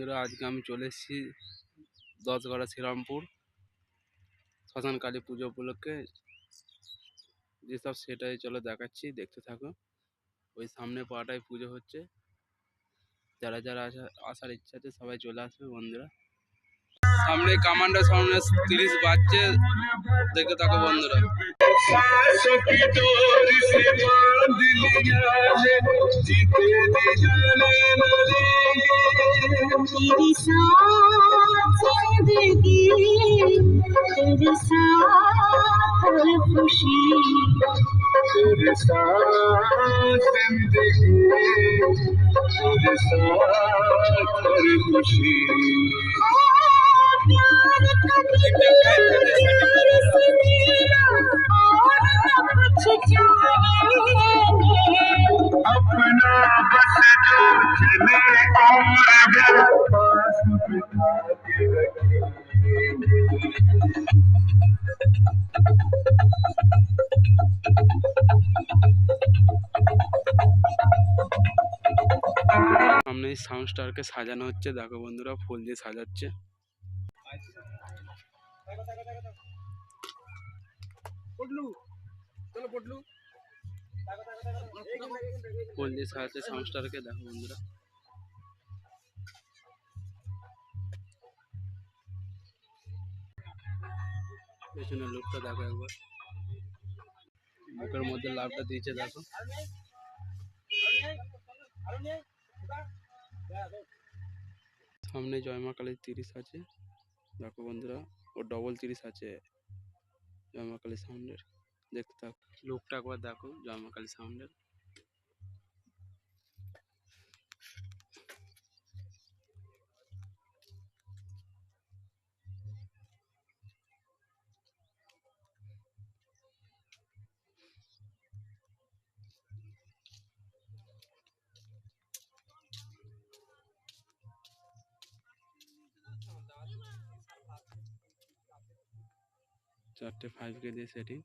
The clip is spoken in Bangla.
বন্ধুরা, আজকে আমি চলে এসেছি দশগড়া শ্রীরামপুর শ্মশান কালী পুজো উপলক্ষে। যেসব সেটাই চলো দেখাচ্ছি, দেখতে থাকো। ওই সামনে পাড়াটায় পুজো হচ্ছে। যারা যারা আসার ইচ্ছা আছে সবাই চলে আসবে বন্ধুরা। সামনে কামান্ডার সামনে 30 বাজছে, দেখতে থাকো বন্ধুরা। तेरी साथ जिंदगी तेरे साथ हर खुशी तेरे साथ जिंदगी तेरे साथ हर खुशी प्यार कभी तेरे से मेरा और न कुछ चाहिए अपना बस जो चले उम्र पास बिठा के रखेंगे। সামনে সাউন্ড স্টারকে সাজানো হচ্ছে, দেখো বন্ধুরা, ফুল দিয়ে সাজাচ্ছে। ফুল দিয়ে সাজাচ্ছে সাউন্ড স্টারকে, দেখো বন্ধুরা। পেছনের লোকটা দেখো একবার, বুকের মধ্যে লাভটা দিয়েছে দেখো। সামনে জয় মা কালীর 30 আছে, দেখো বন্ধুরা। ও ডবল 30 আছে জয় মা কালী সাউন্ডের, দেখতে থাকো। লোকটা একবার দেখো জয় মা কালী সাউন্ডের। চারটে 5K দিয়ে সেটিং।